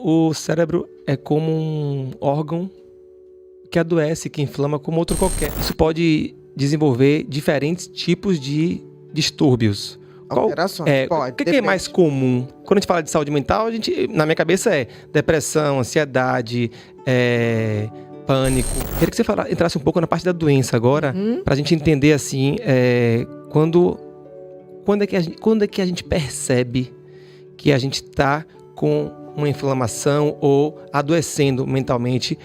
o cérebro é como um órgão que adoece, que inflama como outro qualquer. Isso pode desenvolver diferentes tipos de distúrbios. Alterações, pode. O que é mais comum? Quando a gente fala de saúde mental, na minha cabeça é depressão, ansiedade, pânico. Queria que você entrasse um pouco na parte da doença agora, para a gente entender assim, quando é que a gente percebe que a gente está com uma inflamação ou adoecendo mentalmente.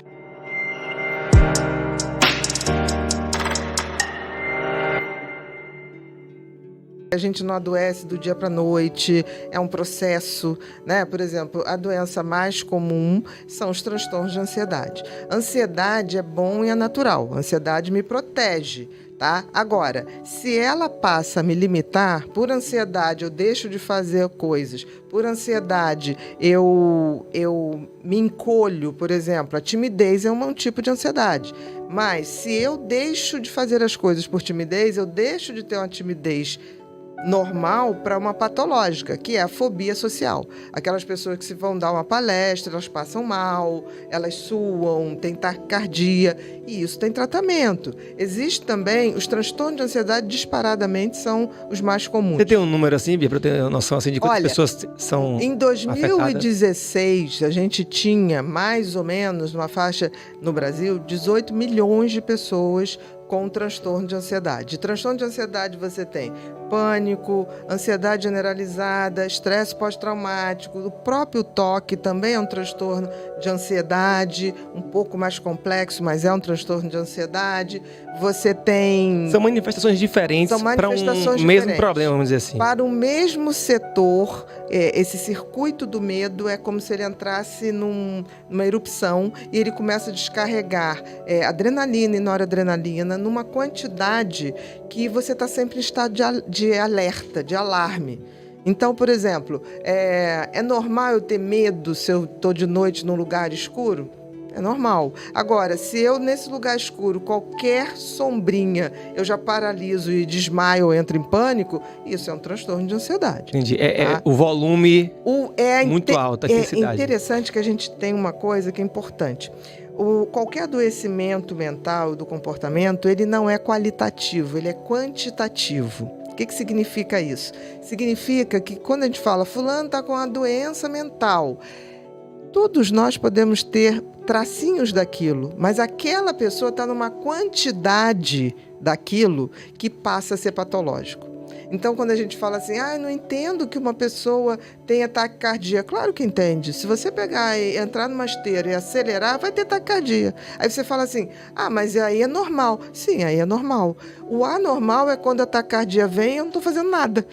A gente não adoece do dia para a noite, é um processo, né? Por exemplo, a doença mais comum são os transtornos de ansiedade. Ansiedade é bom e é natural, ansiedade me protege, tá? Agora, se ela passa a me limitar, por ansiedade eu deixo de fazer coisas, por ansiedade eu me encolho, por exemplo, a timidez é um tipo de ansiedade. Mas se eu deixo de fazer as coisas por timidez, eu deixo de ter uma timidez normal para uma patológica, que é a fobia social. Aquelas pessoas que se vão dar uma palestra, elas passam mal, elas suam, têm taquicardia, e isso tem tratamento. Existe também, os transtornos de ansiedade disparadamente são os mais comuns. Você tem um número assim, Bia, para eu ter noção assim, de quantas pessoas são em 2016, afetadas? A gente tinha mais ou menos, numa faixa no Brasil, 18 milhões de pessoas com transtorno de ansiedade. De transtorno de ansiedade você tem pânico, ansiedade generalizada, estresse pós-traumático, o próprio toque também é um transtorno de ansiedade, um pouco mais complexo, mas é um transtorno de ansiedade. Você tem... São manifestações diferentes para um mesmo problema, vamos dizer assim. Para o mesmo setor, esse circuito do medo é como se ele entrasse numa erupção e ele começa a descarregar adrenalina e noradrenalina numa quantidade que você está sempre em estado de alerta, de alarme. Então, por exemplo, é normal eu ter medo se eu estou de noite num lugar escuro? É normal. Agora, se eu, nesse lugar escuro, qualquer sombrinha, eu já paraliso e desmaio ou entro em pânico, isso é um transtorno de ansiedade. Entendi. O volume muito alto, a intensidade. É interessante que a gente tem uma coisa que é importante. Qualquer adoecimento mental do comportamento, ele não é qualitativo, ele é quantitativo. O que significa isso? Significa que quando a gente fala, fulano está com uma doença mental, todos nós podemos ter tracinhos daquilo, mas aquela pessoa está numa quantidade daquilo que passa a ser patológico. Então, quando a gente fala assim, não entendo que uma pessoa tenha taquicardia. Claro que entende. Se você pegar e entrar numa esteira e acelerar, vai ter taquicardia. Aí você fala assim, mas aí é normal. Sim, aí é normal. O anormal é quando a taquicardia vem e eu não estou fazendo nada.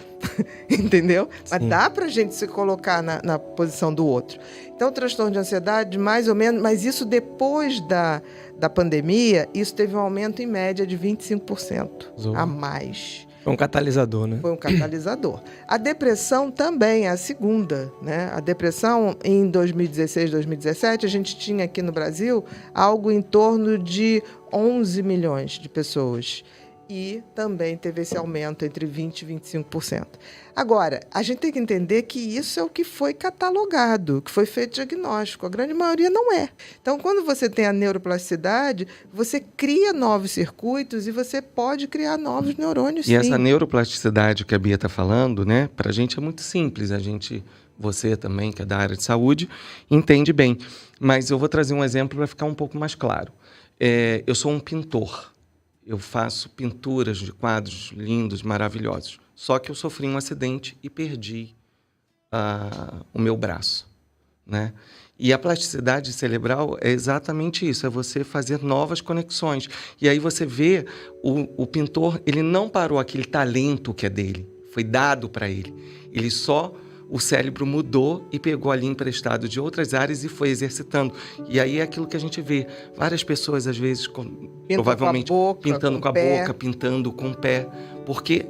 Entendeu? Sim. Mas dá pra gente se colocar na posição do outro. Então, o transtorno de ansiedade, mais ou menos, mas isso depois da pandemia, isso teve um aumento em média de 25% a mais. Foi um catalisador, né? Foi um catalisador. A depressão também é a segunda, né? A depressão, em 2016, 2017, a gente tinha aqui no Brasil algo em torno de 11 milhões de pessoas. E também teve esse aumento entre 20% e 25%. Agora, a gente tem que entender que isso é o que foi catalogado, que foi feito diagnóstico. A grande maioria não é. Então, quando você tem a neuroplasticidade, você cria novos circuitos e você pode criar novos neurônios, sim. E essa neuroplasticidade que a Bia está falando, né, para a gente é muito simples. Você também, que é da área de saúde, entende bem. Mas eu vou trazer um exemplo para ficar um pouco mais claro. Eu sou um pintor. Eu faço pinturas de quadros lindos, maravilhosos. Só que eu sofri um acidente e perdi o meu braço, né? E a plasticidade cerebral é exatamente isso, é você fazer novas conexões. E aí você vê o pintor, ele não parou aquele talento que é dele, foi dado para ele. O cérebro mudou e pegou ali emprestado de outras áreas e foi exercitando. E aí é aquilo que a gente vê. Várias pessoas, às vezes, provavelmente pintando com a boca, pintando com o pé, porque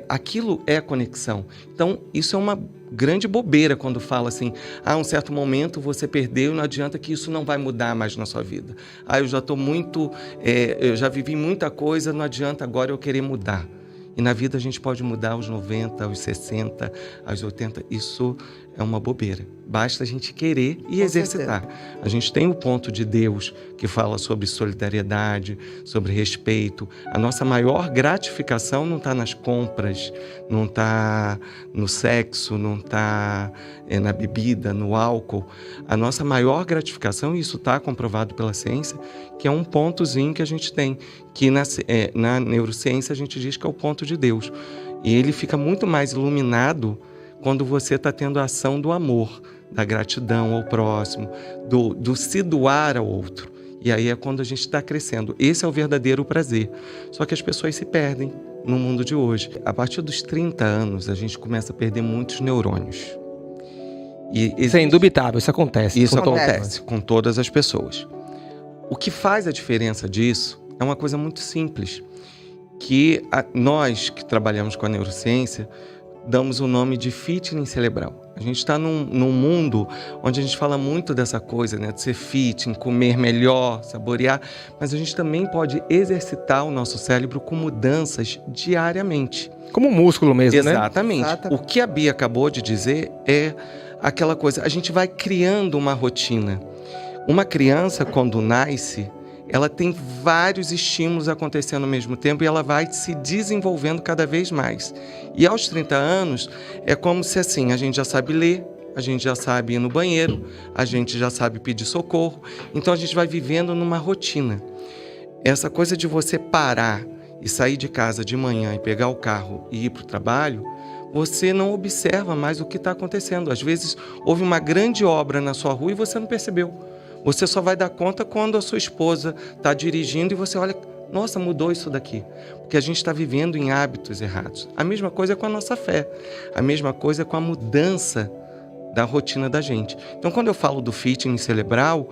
aquilo é a conexão. Então, isso é uma grande bobeira quando fala assim, um certo momento você perdeu, não adianta que isso não vai mudar mais na sua vida. Eu já estou eu já vivi muita coisa, não adianta agora eu querer mudar. E na vida a gente pode mudar aos 90, aos 60, aos 80. Isso é uma bobeira. Basta a gente querer e Com exercitar. A gente tem o ponto de Deus que fala sobre solidariedade, sobre respeito. A nossa maior gratificação não está nas compras, não está no sexo, não está na bebida, no álcool. A nossa maior gratificação, e isso está comprovado pela ciência, que é um pontozinho que a gente tem, que na neurociência a gente diz que é o ponto de Deus. E ele fica muito mais iluminado quando você está tendo a ação do amor, da gratidão ao próximo, do se doar ao outro. E aí é quando a gente está crescendo. Esse é o verdadeiro prazer. Só que as pessoas se perdem no mundo de hoje. A partir dos 30 anos, a gente começa a perder muitos neurônios. Isso é indubitável, isso acontece. Isso acontece com todas as pessoas. O que faz a diferença disso é uma coisa muito simples, que nós que trabalhamos com a neurociência damos o nome de fitness cerebral. A gente está num mundo onde a gente fala muito dessa coisa, né, de ser fit, em comer melhor, saborear, mas a gente também pode exercitar o nosso cérebro com mudanças diariamente. Como um músculo mesmo, Exatamente. né? Exatamente. O que a Bia acabou de dizer é aquela coisa, a gente vai criando uma rotina. Uma criança, quando nasce, ela tem vários estímulos acontecendo ao mesmo tempo e ela vai se desenvolvendo cada vez mais. E aos 30 anos, é como se assim, a gente já sabe ler, a gente já sabe ir no banheiro, a gente já sabe pedir socorro. Então a gente vai vivendo numa rotina. Essa coisa de você parar e sair de casa de manhã e pegar o carro e ir para o trabalho, você não observa mais o que está acontecendo. Às vezes houve uma grande obra na sua rua e você não percebeu. Você só vai dar conta quando a sua esposa está dirigindo e você olha, nossa, mudou isso daqui. Porque a gente está vivendo em hábitos errados. A mesma coisa é com a nossa fé. A mesma coisa é com a mudança da rotina da gente. Então, quando eu falo do fitness cerebral,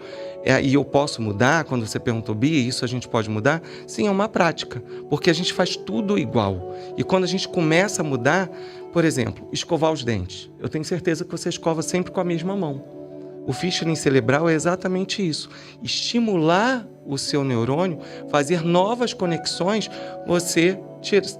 e eu posso mudar, quando você perguntou, Bia, isso a gente pode mudar? Sim, é uma prática. Porque a gente faz tudo igual. E quando a gente começa a mudar, por exemplo, escovar os dentes. Eu tenho certeza que você escova sempre com a mesma mão. O fitness cerebral é exatamente isso. Estimular o seu neurônio, fazer novas conexões, você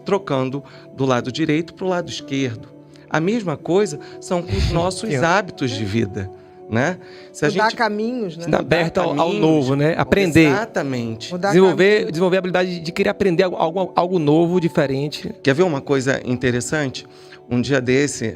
trocando do lado direito para o lado esquerdo. A mesma coisa são com os nossos hábitos de vida, né? Se mudar caminhos, né? Está aberto ao novo, né? Aprender. Exatamente. Desenvolver a habilidade de querer aprender algo novo, diferente. Quer ver uma coisa interessante? Um dia desse,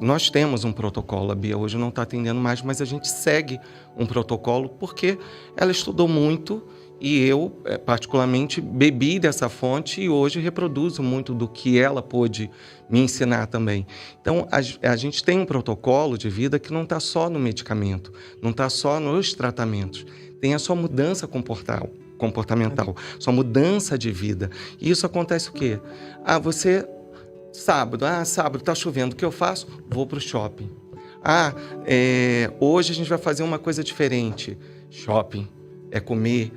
nós temos um protocolo, a Bia hoje não está atendendo mais, mas a gente segue um protocolo porque ela estudou muito e eu, particularmente, bebi dessa fonte e hoje reproduzo muito do que ela pôde me ensinar também. Então, a gente tem um protocolo de vida que não está só no medicamento, não está só nos tratamentos, tem a sua mudança comportamental, sua mudança de vida. E isso acontece o quê? Sábado tá chovendo, o que eu faço? Vou pro shopping. Hoje a gente vai fazer uma coisa diferente. Shopping, é comer.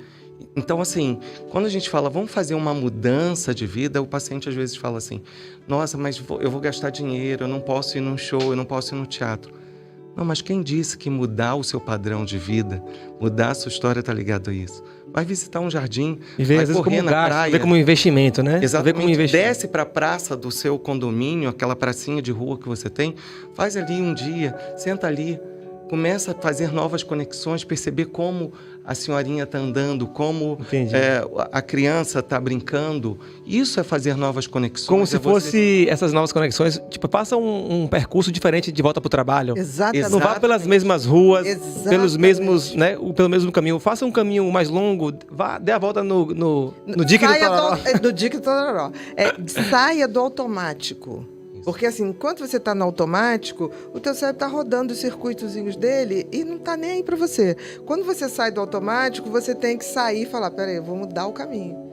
Então, assim, quando a gente fala, vamos fazer uma mudança de vida, o paciente às vezes fala assim, nossa, mas eu vou gastar dinheiro, eu não posso ir num show, eu não posso ir no teatro. Não, mas quem disse que mudar o seu padrão de vida, mudar a sua história está ligado a isso? Vai visitar um jardim, vai correr na praia. Ver como um investimento, né? Exatamente. Desce para a praça do seu condomínio, aquela pracinha de rua que você tem, faz ali um dia, senta ali, começa a fazer novas conexões, perceber como a senhorinha está andando, como a criança está brincando. Isso é fazer novas conexões. Como se fosse essas novas conexões, tipo, passa um percurso diferente de volta para o trabalho. Exatamente. Não vá pelas mesmas ruas, pelo mesmo caminho. Faça um caminho mais longo, dê a volta no dique do Tororó. No dique do Tororó. Saia do automático. Porque assim, enquanto você está no automático, o teu cérebro está rodando os circuitozinhos dele e não está nem aí para você. Quando você sai do automático, você tem que sair e falar, peraí, eu vou mudar o caminho.